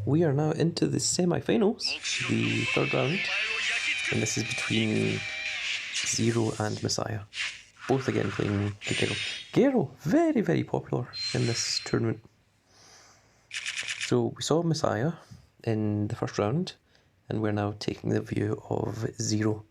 We are now into the semi-finals, the third round, and this is between Zero and Messiah. Both again playing Kagero. Kagero, very, very popular in this tournament. So we saw Messiah in the first round, and we're now taking the view of Zero.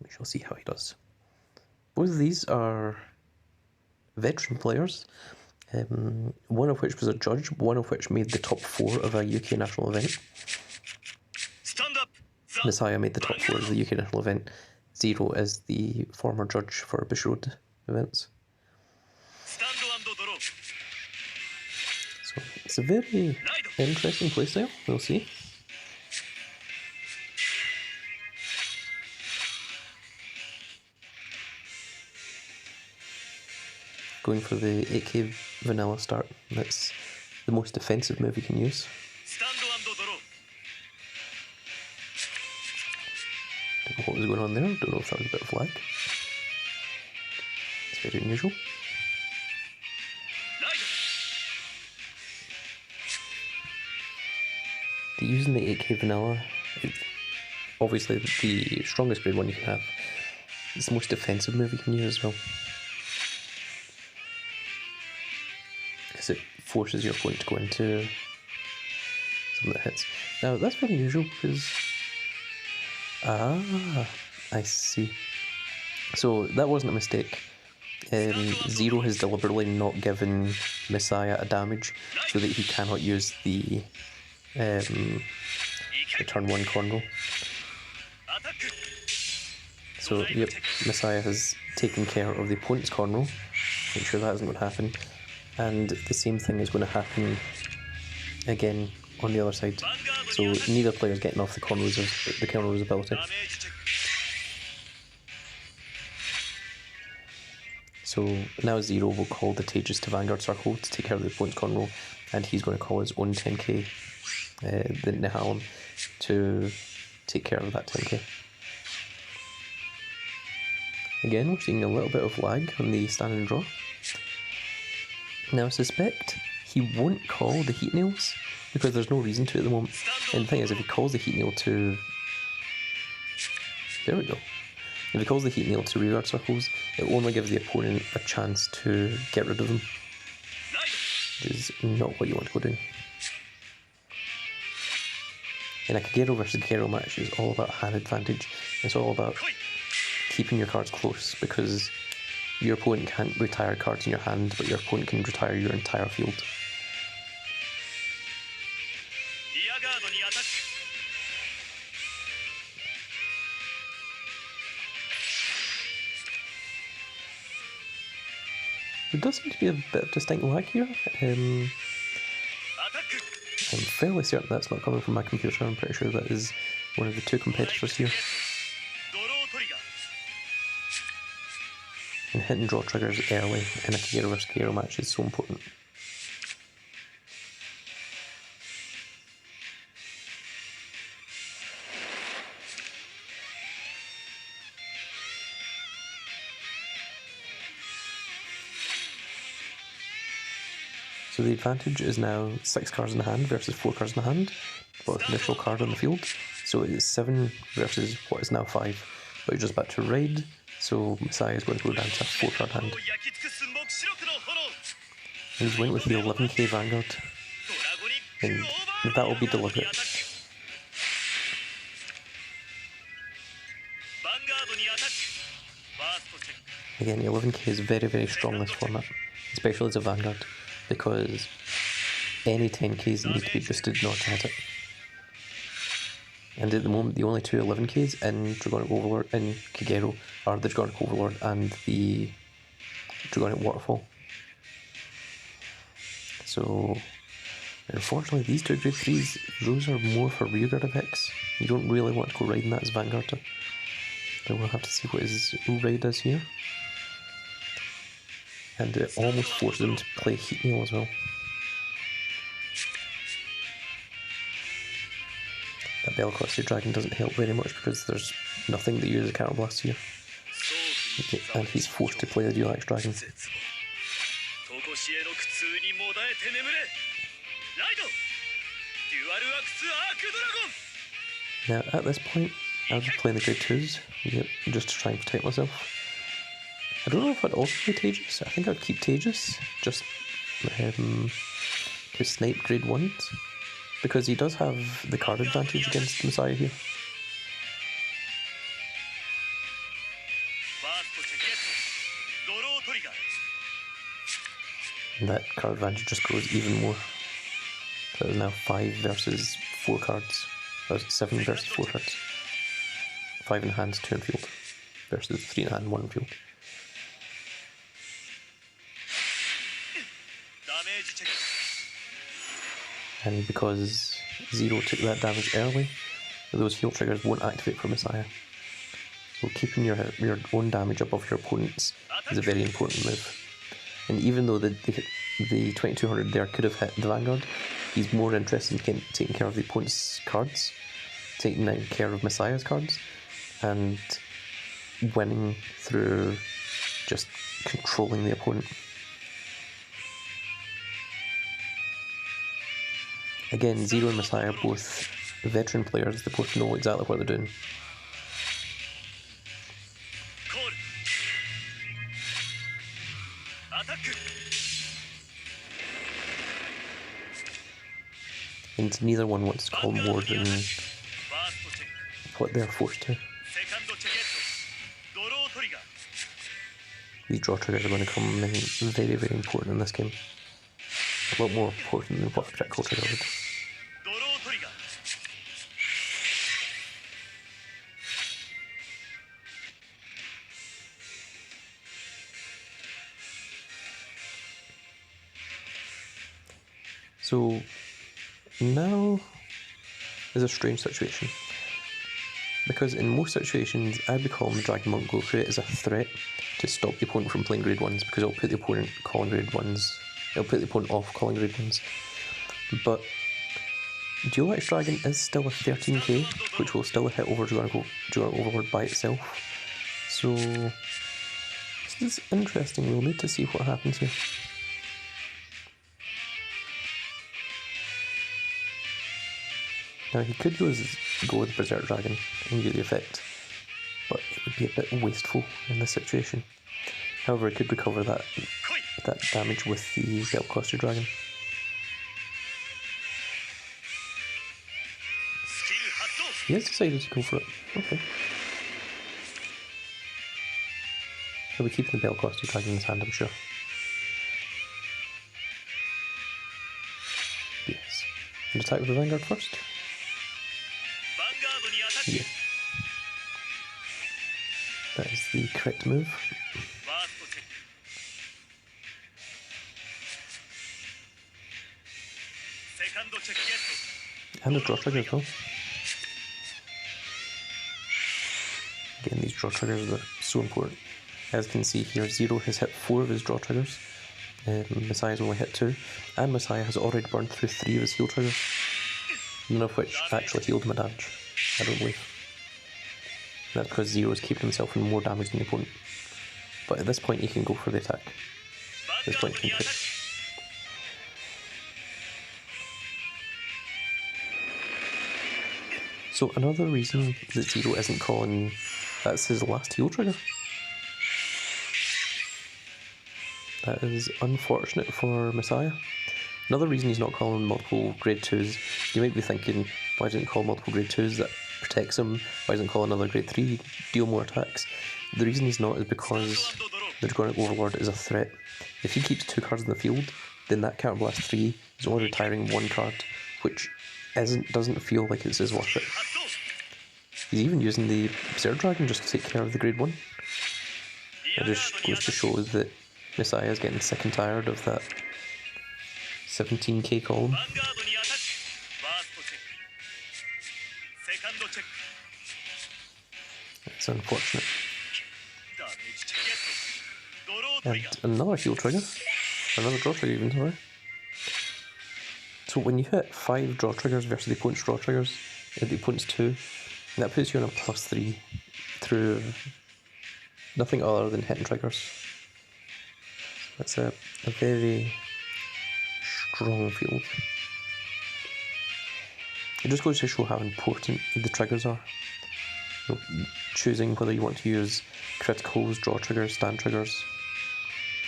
We shall see how he does. Both of these are veteran players, one of which was a judge, one of which made the top 4 of a UK national event. Messiah made the top 4 of the UK national event. Zero is the former judge for Bushiroad events. So it's a very interesting playstyle, we'll see. Going for the 8k vanilla start, that's the most defensive move you can use. Don't know what was going on there, don't know if that was a bit of lag. It's very unusual. Using the 8k vanilla, obviously the strongest grade one you can have. It's the most defensive move you can use as well, because it forces your opponent to go into something that hits. Now that's very unusual because... I see. So that wasn't a mistake. Zero has deliberately not given Messiah a damage so that he cannot use the turn 1 cornrow. So yep, Messiah has taken care of the opponent's cornrow. Make sure that isn't going to happen. And the same thing is going to happen again on the other side. So neither player is getting off the cornrow's ability. So now Zero will call the Tejas to Vanguard Circle to take care of the opponent's cornrow, and he's going to call his own 10k, the Nihalim, to take care of that 10k. Again, we're seeing a little bit of lag on the stand and draw. Now I suspect he won't call the heat nails because there's no reason to at the moment. And the thing is, if he calls the heat nail to... There we go. If he calls the heat nail to rearguard circles, it only gives the opponent a chance to get rid of them, which is not what you want to go doing. In a Kagero versus Kagero match, it's all about hand advantage. It's all about keeping your cards close, because your opponent can't retire cards in your hand, but your opponent can retire your entire field. There does seem to be a bit of distinct lag here. I'm fairly certain that's not coming from my computer. I'm pretty sure that is one of the 2 competitors here. And hit and draw triggers early in a Kagero vs Kagero match is so important. So the advantage is now 6 cards in the hand versus 4 cards in the hand, with an additional card on the field. So it's 7 versus what is now 5, but you're just about to raid, so Messiah is going to go down to a 4 card hand. And he's went with the 11k Vanguard, and that will be deliberate. Again, the 11k is very, very strong in this format, especially as a Vanguard, because any 10ks need to be boosted not to hit it. And at the moment, the only 2 11ks in Dragonic Overlord in Kagero are the Dragonic Overlord and the Dragonic Waterfall. So, unfortunately, these 2 grade 3s, those are more for rearguard effects. You don't really want to go riding that as Vanguard. Then we'll have to see what his raid is here. And it almost forces him to play Heat Nail as well. That Bellicosty Dragon doesn't help very much because there's nothing that uses Counter Blast here. Okay, and he's forced to play the Dual Axe Dragon. Now at this point, I'll be playing the grade 2s, just to try and protect myself. I don't know if I'd also play Tejas. I think I'd keep Tejas, just to snipe grade 1s, because he does have the card advantage against Messiah here. And that card advantage just grows even more. So it's now 5 versus 4 cards. Or 7 versus 4 cards. 5 in hand, 2 in field. Versus 3 in hand, 1 in field. And because Zero took that damage early, those heal triggers won't activate for Messiah. So keeping your own damage above your opponent's is a very important move. And even though the 2200 there could have hit the Vanguard, he's more interested in taking care of the opponent's cards, taking care of Messiah's cards, and winning through just controlling the opponent. Again, Zero and Messiah are both veteran players, they both know exactly what they're doing. And neither one wants to call more than what they're forced to. These draw triggers are going to come in very, very important in this game. A lot more important than what a critical trigger would. So now is a strange situation, because in most situations I'd be calling the Dragon Monk Goku as a threat to stop the opponent from playing grade 1s, because it'll put the opponent calling grade 1s, it'll put the opponent off calling grade 1s. But Dual X Dragon is still a 13k, which will still hit over Dragon Overlord by itself. So this is interesting, we'll need to see what happens here. Now he could go with Berserk Dragon and get the effect, but it would be a bit wasteful in this situation. However, he could recover that damage with the Belt-Costed Dragon. He has decided to go for it. Okay. He'll be keeping the Belt-Costed Dragon in his hand, I'm sure. Yes. And attack with the Vanguard first. Yeah. That is the correct move. And a draw trigger as well. Again, these draw triggers are so important. As you can see here, Zero has hit 4 of his draw triggers. Messiah's only hit 2. And Messiah has already burned through 3 of his heal triggers. None of which actually healed him a damage, I don't believe. That's because Zero is keeping himself in more damage than the opponent. But at this point he can go for the attack. At this point he can push. So another reason that Zero isn't calling, that's his last heal trigger. That is unfortunate for Messiah. Another reason he's not calling multiple grade 2s, you might be thinking, why doesn't he call multiple grade 2s? That protects him. Why doesn't he call another grade 3, deal more attacks? The reason he's not is because the Draconic Overlord is a threat. If he keeps 2 cards in the field, then that Counterblast 3 is only retiring 1 card, which doesn't feel like it's as worth it. He's even using the Berserk Dragon just to take care of the grade 1. It just goes to show that Messiah is getting sick and tired of that 17k column. It's unfortunate. And another heal trigger. Another draw trigger even, sorry. So when you hit 5 draw triggers versus the opponent's draw triggers, the opponent's 2, that puts you on a +3 through nothing other than hitting triggers. That's a very strong field. It just goes to show how important the triggers are. You know, choosing whether you want to use criticals, draw triggers, stand triggers.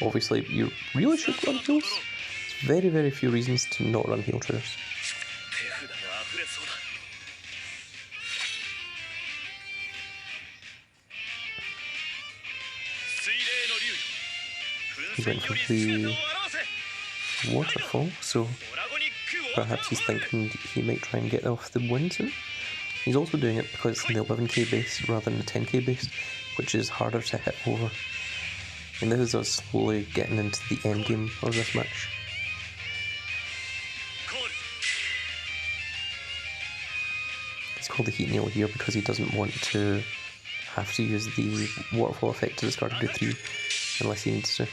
Obviously, you really should run heals. There's very, very few reasons to not run heal triggers. He went for the waterfall, so perhaps he's thinking he might try and get off the wind soon. He's also doing it because it's in the 11k base rather than the 10k base, which is harder to hit over. And this is us slowly getting into the end game of this match. He's called the Heat Nail here because he doesn't want to have to use the waterfall effect to discard a grade 3 unless he needs to.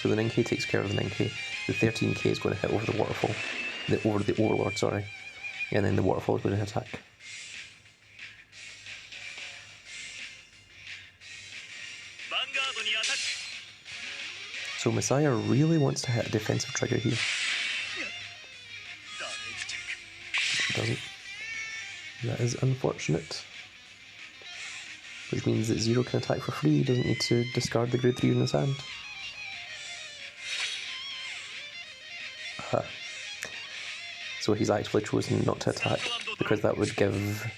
So the 9k takes care of the 9k, the 13k is going to hit over the waterfall, over the overlord, sorry, and then the waterfall is going to attack. So Messiah really wants to hit a defensive trigger here. He doesn't. That is unfortunate. Which means that Zero can attack for free, he doesn't need to discard the grade 3 in his hand. So he's actually chosen not to attack because that would give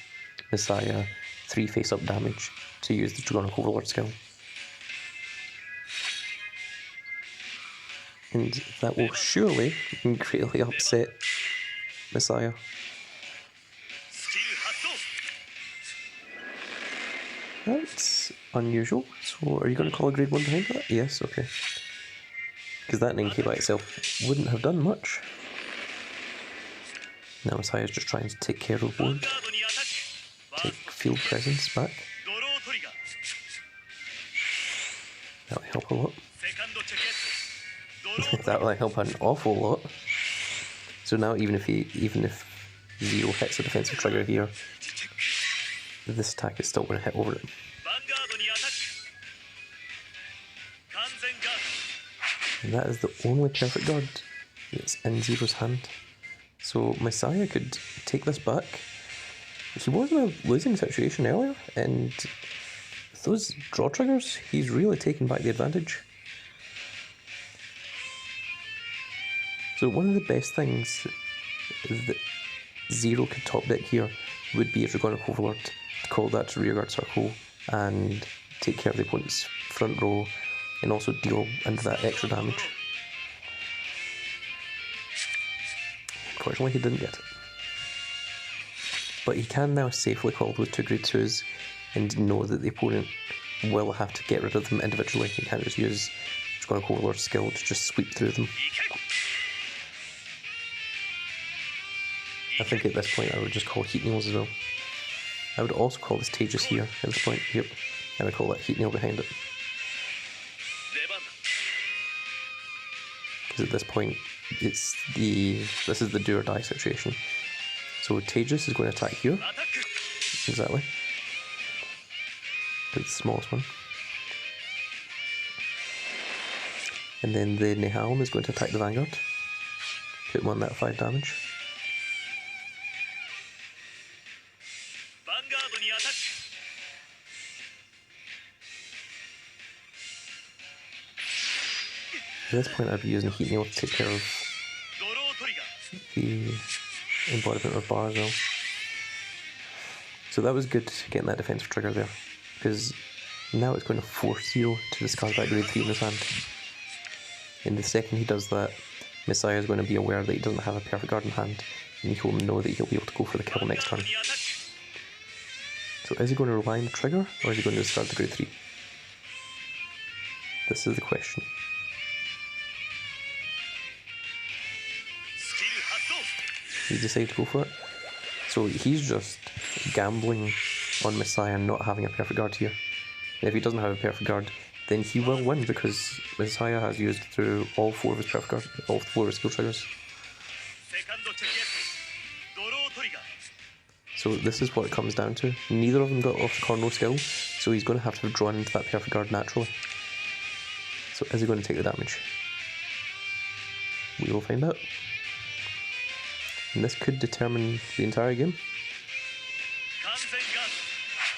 Messiah 3 face-up damage to use the Dragonic Overlord skill. And that will surely greatly upset Messiah. That's unusual. So are you going to call a grade 1 behind that? Yes, okay. Because that 9k by itself wouldn't have done much. Now Messiah's just trying to take care of wound. Take field presence back. That'll help a lot. That'll help an awful lot. So now even if Zero hits a defensive trigger here, this attack is still going to hit over it. And that is the only perfect guard that's in Zero's hand. So Messiah could take this back. He was in a losing situation earlier, and with those draw triggers, he's really taken back the advantage. So one of the best things that Zero could top deck here would be a Dragonic Overlord to call that to rearguard circle and take care of the opponent's front row and also deal into that extra damage. Unfortunately, he didn't get it. But he can now safely call those 2 grade 2s and know that the opponent will have to get rid of them individually. He can't just use Dragonic Overlord's skill to just sweep through them. I think at this point I would just call Heat Nails as well. I would also call this Tejas here at this point. Yep. I would call that Heat Nail behind it. Because at this point, this is the do or die situation. So Tejas is going to attack here. Exactly. It's the smallest one. And then the Nehalm is going to attack the Vanguard. Put him on that 5 damage. At this point I'd be using Heat Nail to take care of the embodiment of Bar as well. So that was good getting that defensive trigger there, because now it's going to force Zero to discard that grade 3 in his hand. And the second he does that, Messiah is going to be aware that he doesn't have a perfect guard in hand, and he'll know that he'll be able to go for the kill next turn. So is he going to rely on the trigger, or is he going to discard the grade 3? This is the question. He decided to go for it. So he's just gambling on Messiah not having a perfect guard here. If he doesn't have a perfect guard, then he will win because Messiah has used through all 4 of his perfect guards, all 4 of his skill triggers. So this is what it comes down to. Neither of them got off the corner skill, so he's going to have drawn into that perfect guard naturally. So is he going to take the damage? We will find out. And this could determine the entire game.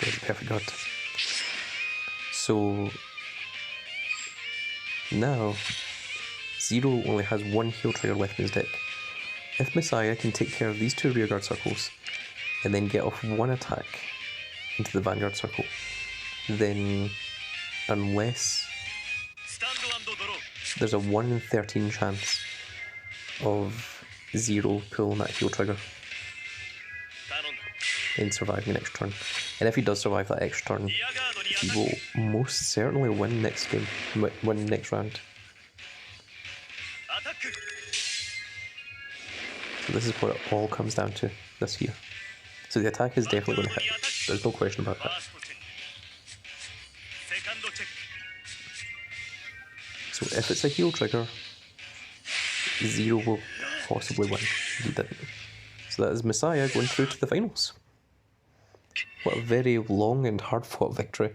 There's a perfect guard. So now Zero only has one heal trigger left in his deck. If Messiah can take care of these two rearguard circles and then get off one attack into the vanguard circle, then unless there's a 1 in 13 chance of Zero pulling that heal trigger and surviving the next turn. And if he does survive that extra turn, he will most certainly win next game, win next round. So this is what it all comes down to this here. So the attack is definitely going to hit. There's no question about that. So if it's a heal trigger, Zero will possibly win. He didn't. So that is Messiah going through to the finals. What a very long and hard-fought victory.